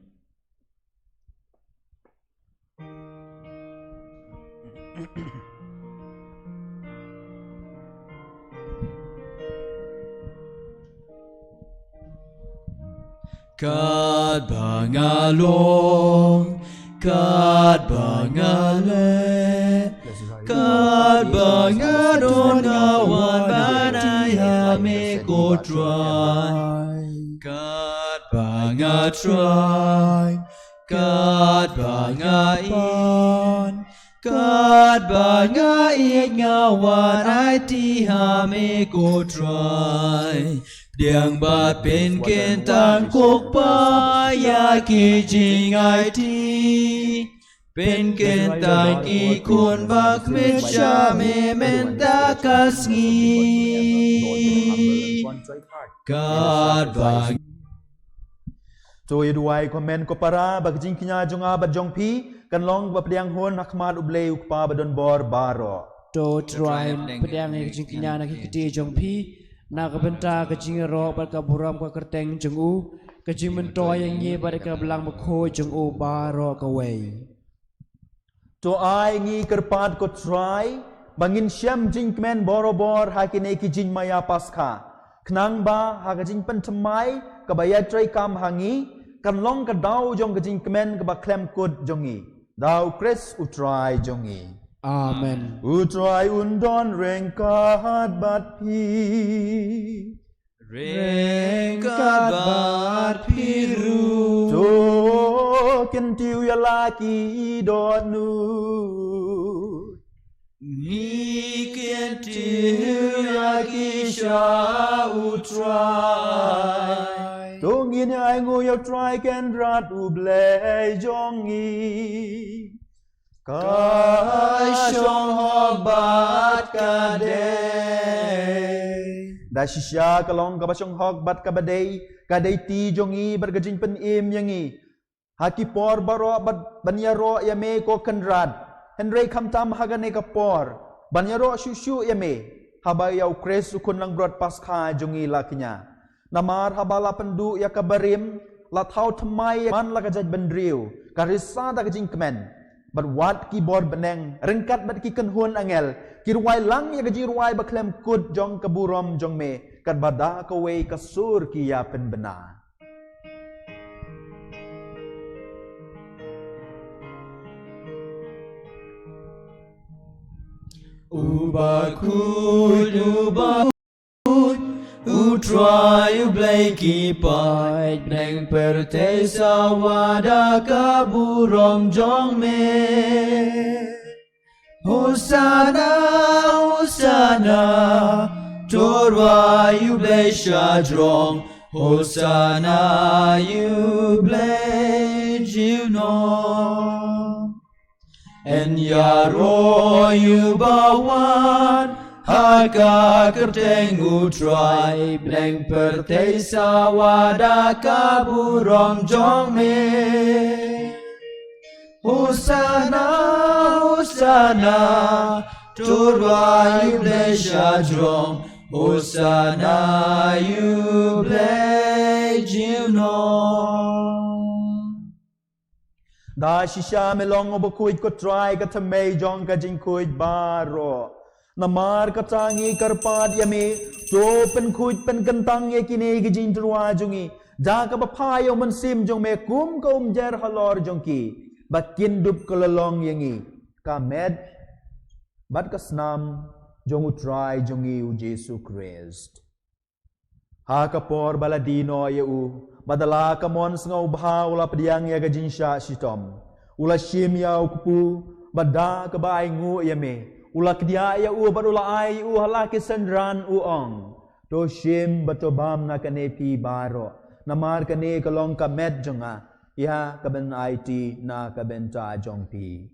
Kat bangalong, kat bangale, kat bangadon ngawan banay hame ko try, kat bangatry, kat bangain, kat bangain ngawan ay ti hame ko try. Diang bat pen ken tang kok pa ya ki jing ai ti pen ken tang ki kun bak me cha me men ta kas ngi God bang
Joy duai komen ko para bagjing kinya jong abad jong pi kan long bapdiang hon hakmat ublei ukpa badon bor baro.
To try pedang jing kinya na kiti jong pi. Nak benta kecing roh bar kaburam ka kerteng jeng u kecing mentoy yang ye bar ka belang bekho jeng u baro ka wei
To ai ngi kerpat ko try bangin syam jing kmen borobor hakine ki jing maya paskha knang ba ha ka jing pentemai ka baya try kam hangi kan long ka dau jong ka jing kmen ka ba klem kut jongi dau kres u try jongi
Amen.
Utrai undon rengkat bat pi
Rengkat bat piru
To kentiu ya laki dot nu
Ni kentiu laki sya utrai
To ngin ai ngu ya try ken rat u blei jongi
Kasyong hobat kadai
Dasisya kalong kabasyong hok bat kabadai kadai ti jongi bergajing penim yangi haki por baro bat banyaro yame ko kenrad henry kamtam hagane kapor banyaro shushu yame habayau kres ukun lang brot paskha jongi lakinya namar habala pendu ya kabarim lathau thamai man lakajaj bendriu karisa da kajing kemen But what ki bor beneng rengkat bat ki kenhun angel kirwai lang ya gaji ruai baklem kut jong kaburom jong me kat bada ka wei kasur ki ya pen bena
Bakhuid Utrai bleki pai Neng perte sawada kaburom jong me Hosana, Hosana Torwa you ble shadrong Hosana you ble juno En yaro you bawan Haka kerteng utrai Bleng pertei sawada kaburong jong me Hosana, Hosana Turwa you ble shadrong Hosana you ble juno
Da shisha melong obakuit ko try ka tamay jong ka jingkuit baro Namar kacangi karpad yame to pen kuit pen kentang ye kine ki jin truwa jungi ja ka bapayo man sim jong me kum ka jer halor jong ki bakin dup kololong yangi ka med bat ka snam jong utrai jongi u Jesu Christ ha ka por baladino ye u badala ka mon ngau bha ula pediang ya ka jin sha shitom ula shim ya kupu bada ka bai ngu yame Ula kedia ya u bat ula ai u halaki sendran u ong. To shim batobam na kane pi baro. Namar kane kalong kamet jonga. Ya kaben IT na kaben ta jong pi.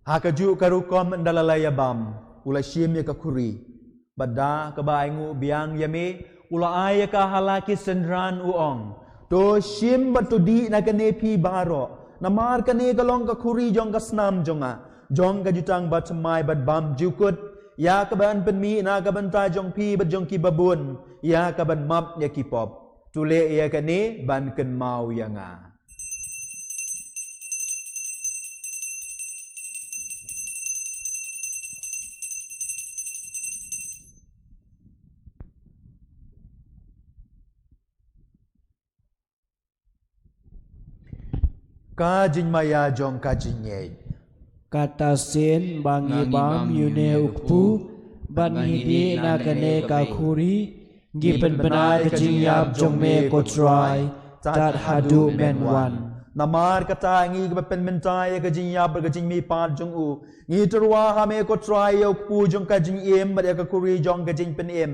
Hakaju karukom ndalalaya bam. Ula shim ya kakuri. Bada kebaingu biang yame. Ula ay ka halaki sendran uong. To shim batudi na kane pi baro. Namar kane kalong kakuri jong kasnam jonga. Jong kajutang batmai bat bam jukut. Ya kaban penmi na kabanta jong pi bat jong ki babun. Ya kaban map ya kipop. Tule ya kane ban ken mau yanga. Kajin maya jong kajin ye.
Kata sen bangi bam yune ukpu ban hidi na kane kakuri gipen benai kajing yap jong me ko try tat hadu men wan.
Namar kata ngi kepen mentai kajin yap kajin mi pat jong u. Ngi terwa hame ko try ukpu jong kajin em bat kakuri jong kajin pen em.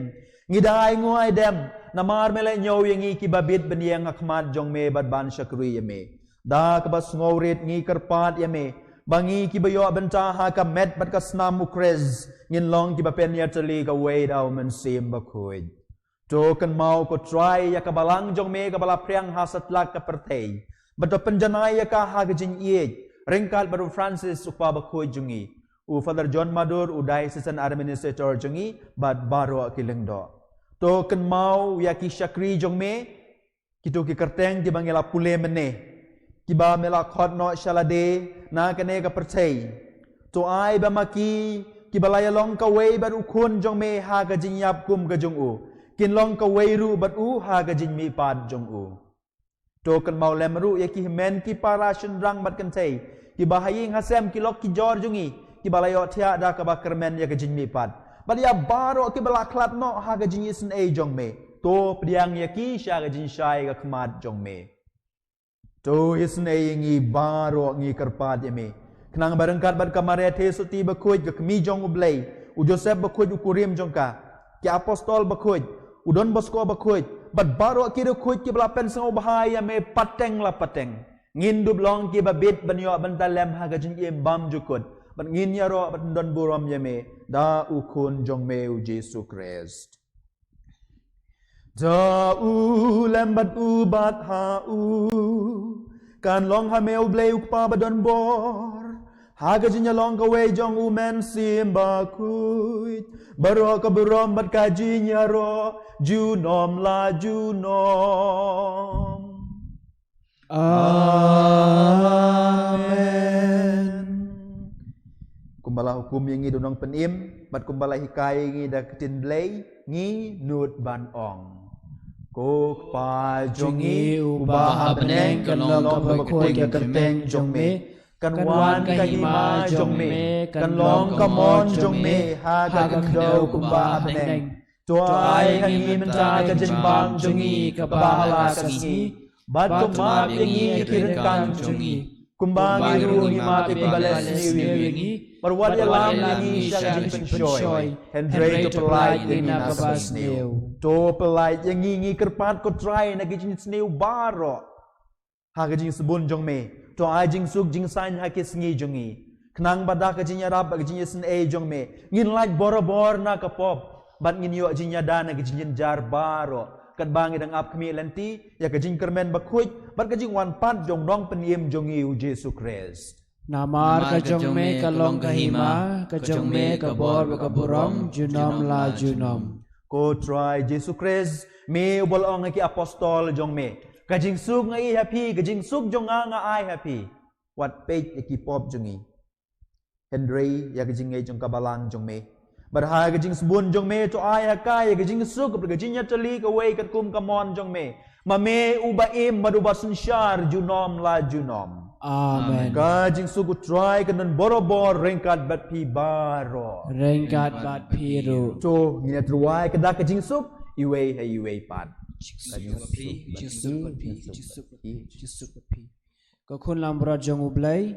Ngi dai nguai dem. Namar mele nyaw yangi kibabit ben yang akmat jong me bat ban syakri yame. Da kabas ngawrit ngi kerpat yame. Bangi kibayo benta ha ka met bat ka snam ukrez. Ngin long kibapen ya tali ka wait au men sim bakhuid. To kan mau ko try ya kabalang jong me kabala priang hasat lak ka pertei. Bato penjanai ya ka ha gajin iej. Ringkat baru Francis ukpa bakhuid jungi. U Father John Madur u diocesan administrator jungi bat baro kilengdo. To kan mau ya ki syakri jong me. Kitu ki kerteng di bangela pule meneh. Kiba mela khot no shalade na kane ka percay. To ai ba maki kibalaya long ka way bat ukun jong me ha ka jing yap kum ka jong u. Kin long ka way ru bat u ha ka jing mi pad jong u. To kan mau lemru ya ki men ki para shendrang bat kan tay. Kiba haying hasem ki lok ki jor jongi. Kibalaya tia da ka ba kermen ya ka jing mi pad. Bat ya baro kibala klat no ha ka jing isen e jong me. To pediang ya ki sha ka jing shai ka kmat jong me. To isne ngi baro ngi kerpat yame. Kenang barengkat bat kamare the suti bakhuid ke kemi jong ublei. U Joseph bakhuid ukurim jong ka. Ki apostol bakhuid. U Don Bosco bakhuid. Bat baro ki bakhuid ki belapen sang bahai yame pateng la pateng. Ngin dub long ki babit banyo bantalem ha gajin yem bam jukut. Bat ngin ya ro bat don buram yame. Da ukun jong me u Jesu Christ. Da u lembat u bat ha u. Kan long ha meu blei ukpa badon bor. Haga jinya long kawe jong u men sim bakhuid. Baro ka burom bat kajinya ro. Junom la junom. Amen. Kumbala hukum yang ngi dunong penim. Bat kumbala hikai ngi da ketin blei. Ngi nut ban ong. Kuk pa jongi ubah beneng kan long bakhuid ka kenteng jong me. Kan wan ka hima jong me. Kan long ka mon jong me. Ha ka kendo kubah beneng. Tuai hangi menta ka jenbang jongi ka bahala kasngi. Bat kumap yangi kirkan jongi. Kumbang iru hima pibales niwi. Perwat yalam yangi syang jing pensyoy. Hendrei to pelait yangi nakabas niw. To pelait yangi ngi kerpat ko try na gijin sniw baro. Ha gijin sebun jong me. To ai jing suk jing sain ha kis ngi jongi. Knang badak gijin yarap gijin sen e jong me. Ngin like borobor na kapop. Bat ngin yo jing yada na gijin jar baro. Kat bangi dang ap kami lenti ya gijin kermen bakhuid. Bat gijin wan pat jong dong peniem jongi u Jesu Christ.
Namar ka jong me ka long ka hima ka jong me ka bor ka burom junom la junom.
Ko try Jesu Christ me ubol ong ki apostol jong me. Kajing suk ngai happy kajing suk jong nga ai happy. Wat page ki pop jongi. Hendrei ya kajing ngai jong kabalang jong me. Barha kajing sebun jong me to ai hakai kajing suk kajing ya tali ka way kat kum kamon jong me. Mame ubaim madubasun syar junom la junom.
Amen.
Kajing suku try kanan borobor rengkat bat pi baro.
Rengkat bat piru.
So ngina truai kada kajing suk iwe ha iwe pat.
Có khôn làm bờ trong ublay.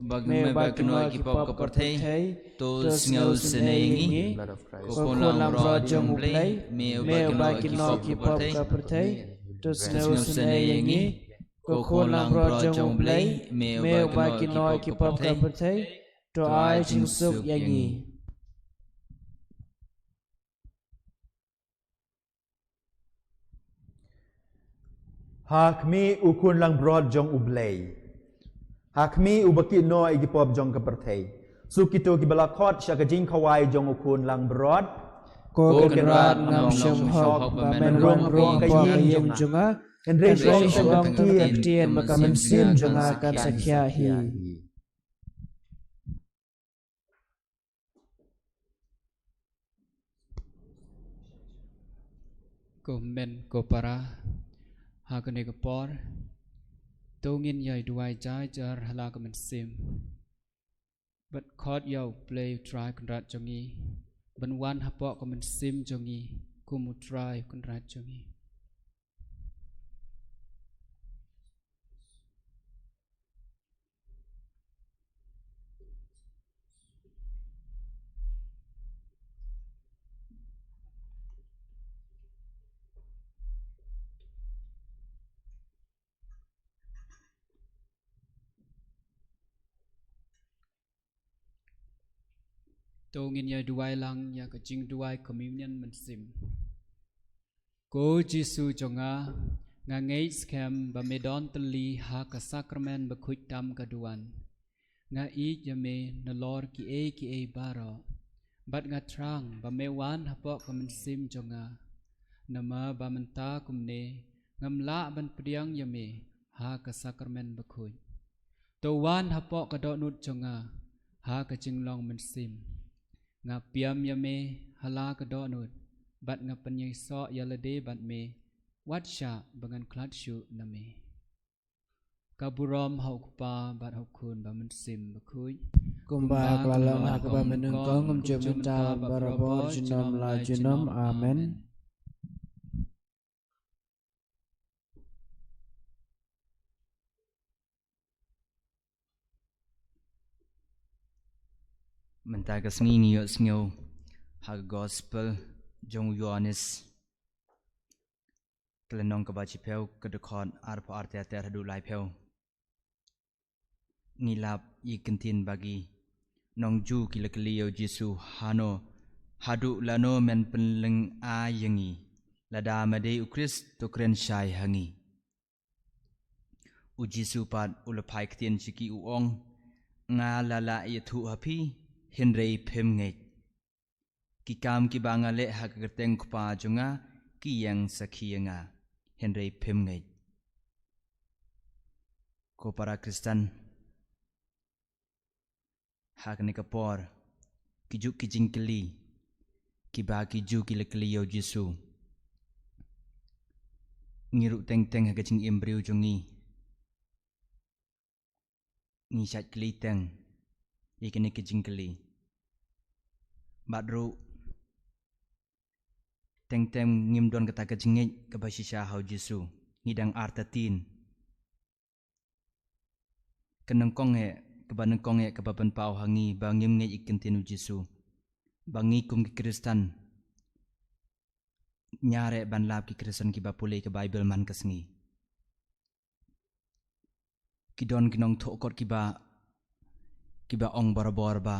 Bag me bag no ki pop ka parthei to sngau senengi ko kon lam ro jong play me bag no ki pop ka parthei to sngau senengi ko kon lam ro jong play me bag no ki pop ka parthei to ai ching suk yangi.
Hakmi ukun lang broad jong ublay. Hakmi ubaki no igipop jong kaperthei. Sukito gibalakot siya kajing kawai jong ukun lang broad.
Ko kenrat ngam shom hok ba men rong kayim junga.
Andre
Rong
shong
shong tien makamen sim junga kan sakya hi.
Ko men ko para hakane ko por to ngin yai duai jai jar hala ko men sim but khot yo play try konrat jongi ban wan hapo ko men sim jongi ku mu try konrat jongi to ngin yai duai lang ya ka jing duai communion men sim ko jisu jonga nga ngei scam ba me don tali ha ka sacrament ba khuj tam ka duan nga I yame na lor ki e baro bat nga trang ba me wan hapo ka men sim jonga nama ba menta kumne ngam la ban priang yame ha ka sacrament ba khuj to wan hapo ka do nut jonga ha ka jing long men sim nga piam yame hala ka do nut bat nga panyai so yalade bat me wat sha bangan klat shu na me kaburom hau pa bat hau kun ba men sim ba khuj
Kumba klalang hakba menung kong jumta barabor jinom la jinom. Amen.
Menta ka sngi ngi yo sngo ha gospel jong Yohanes klenong ka ba chi pheu ka de khon ar pho ar te hadu lai pheu ngi lap I kentin bagi nong ju kilakli yo Jesu hano hadu lano men penleng a yangi lada made u Christ to kren shai hangi u Jesu pat ulaphai ktien chiki u ong nga lala ye thu hapi Henry Phem ngei ki kam ki banga le hakateng khpa junga ki yang sakhianga Henry Phem ngei ko para Kristen hakne ka por ki ju ki jingkli ki ba ki ju ki lekli yo Jesu ngiru teng teng ha kaching embryo jungi ni shat kli teng ikene ki jingkli badru teng teng ngim don kata ka jingei ka basisha hau Jesu ngidang artatin keneng konge kebaneng konge kebaban pau hangi bangim ngei ikentinu Jesu bangi kum ki Kristen nyare ban lab ki Kristen ki bapule ke Bible man kasngi kidon kinong thokot kiba ong barbor ba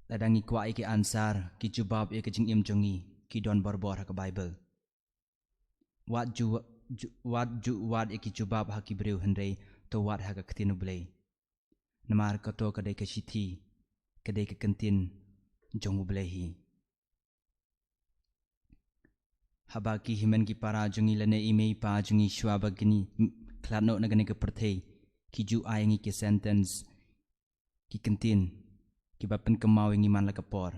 ladangi kwa iki ansar ki jubab e kajing im jongi ki don barbor ha Bible wat iki jubab ha ki breu hendrei to wat ha ka ktinu blei namar ka to kadai ka sithi kadai ka kantin jongu blei hi habaki himen ki para jongi lane imei pa jongi shwa bagini khlano nagane ka perthei ki ju ayangi ki sentence ki kantin ki bapen kemau ingi man la kapor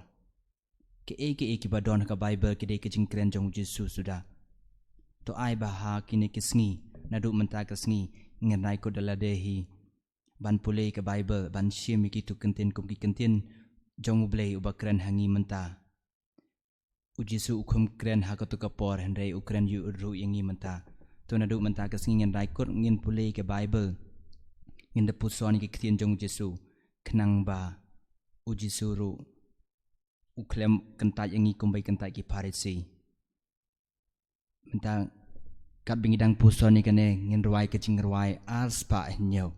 ke ki ba don ka Bible ke de ke jing kren jong Jesu sudah
to ai baha kini kisngi nadu menta kisngi ngenai ko daladehi ban pule ke Bible ban shimi ki tu kentin kum ki kentin jong blei ubakran hangi menta ujisu ukum kren ha ko tu kapor hendai ukran yu ru yangi menta to nadu menta kisngi ngenai ko ngin pule ke Bible ngin de puson ki kentin jong Jesu kenang ba ujisuru uklem kentai yangi kumbai kentai ki Parisi menta kat bingidang puson ni kene ngin ruai ke jing ruai ars pa nyau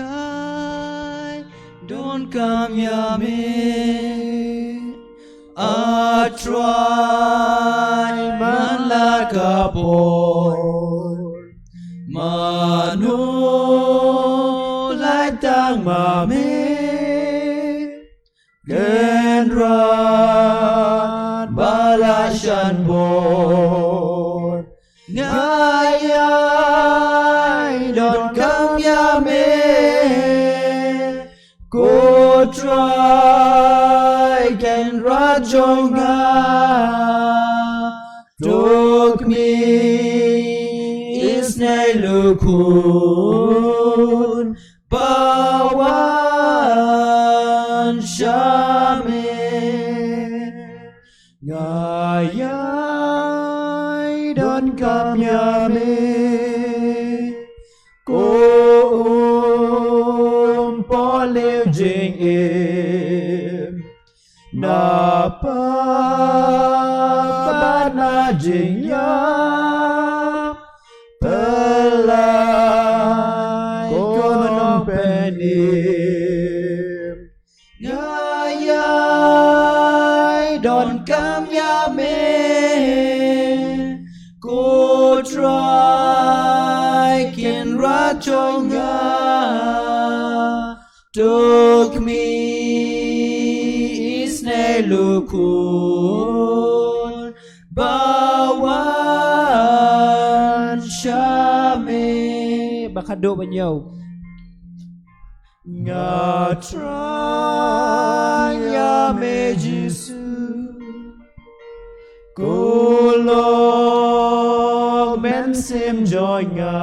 Ngayai don't come ya me I try malakapon mano lai tang ma me genran balashan bon ngayai don't come ya me go try can rajonga took me is nelukun bawan shame ngayai don't come ya me Liu jing im na pa ba na jing ya pelai kono penim ngayai don't come ya me go try can rajonga took me is nelukun bawan shame bakado banyaw ngatranya me Jesu kulong men sim joy nga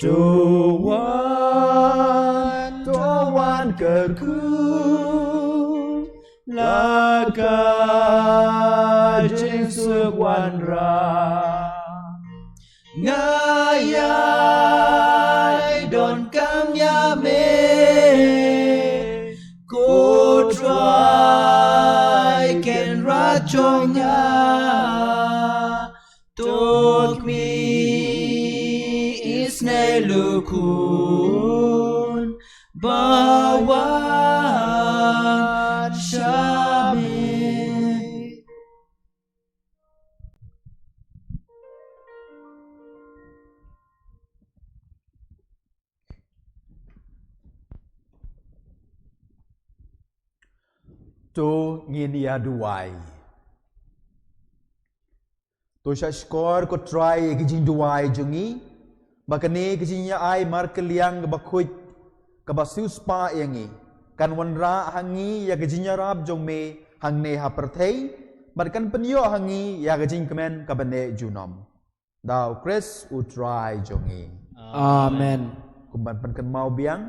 Tuan kerku laka jing sukwan ra ngayai don't come ya me ko try can rajonga took me is nelukun bawan shame
to ngin ya duai to sha skor ko try ki jing duai jungi bakane ki jing ya ai mar keliang bakhuid ka basus pa yangi kan wanra hangi ya ki jing rap jong me hangne ha perthei bar kan penyo hangi ya ki jing kemen ka bane junom dau Chris u try jongi
amen
kumban pan kan mau biang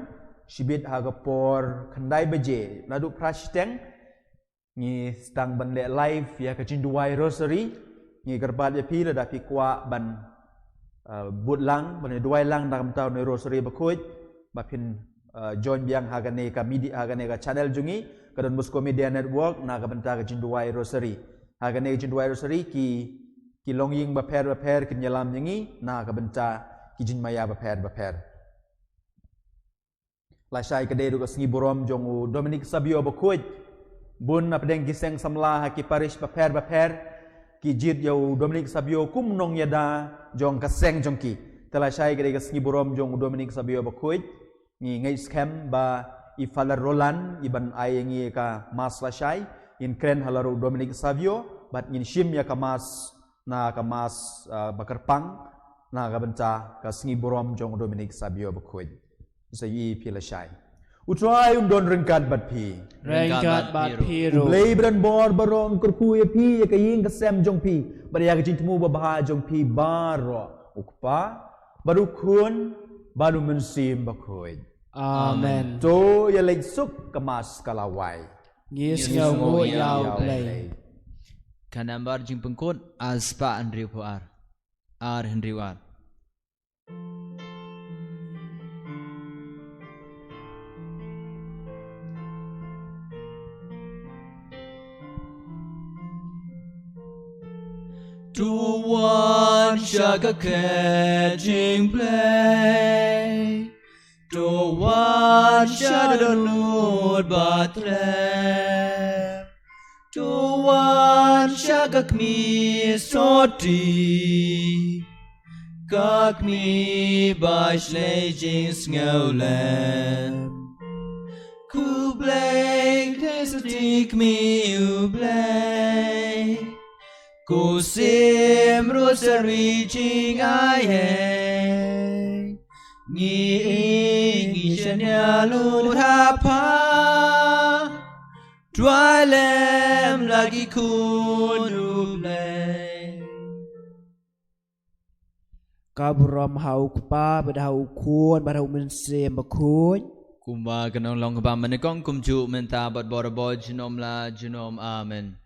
shibit ha ga por khandai beje nadu prashteng ni stang ban le live ya ka jing duai rosary ni garbat ya pi la da pi kwa ban but lang ban duai lang dalam tau ne rosary bakhuid ba pin join biang hagane ka media hagane ka channel jungi kadon musko media network na ka banta ka jinduai rosary hagane jinduai rosary ki longying ba pher kin yalam yangi na ka banta ki jinmaya ba pher Lasai kedai du sengi borom jong Dominic Sabio Bakhuid bun apa deng giseng samlah ki parish paper ki jit yo Dominic Sabio kum nong yada jong kaseng jong ki telasai kedai sengi borom jong Dominic Sabio Bakhuid ngi ngai scam ba i falar Roland iban ai ngi ka mas lasai in kren halaru Dominic Sabio bat ngin shim ya ka mas bakarpang na ka benca ka sengi borom jong Dominic Sabio Bakhuid Sayi pilashai. Utrai don rengkat bat pi.
Rengkat bat piru.
Blay bran bor barong kurkuye pi ya kaying kasem jong pi. Bari ya kajintmu babaha jong pi baro. Ukpa baru kun baru mensim Bakhuid.
Amen.
To ya lek suk kemas kalawai.
Ngis ngau yau play.
Kanambar jing pengkut aspa Andrew Puar. Henry War. To one shaka catching play, to one shadow lord but to one shaka me sorty, kak me by sledging snowland. Ku blake, take me, you blake. Ku sim rosary ching ai hang Ngi shanya lu hapa Dry lamb lagi kunu play
Kabram hau kupa badhau kuon badhau mensim Bakhuid.
Kumba kanong long kaba manekong kumju menta bat borabo jinom la jinom amen.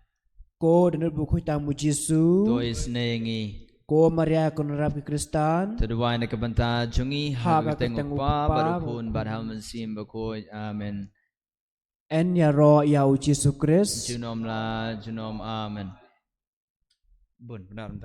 Ko denut Bakhuid tamu Jisu.
Tois nengi.
Ko Maria konrap ki Kristan.
Terduai na kabanta jungi
Haga
tengok pa barupun badhau mensim Bakhuid amen.
En ya ro yau Jisu Kris.
Jinom la jinom amen. Bun benar.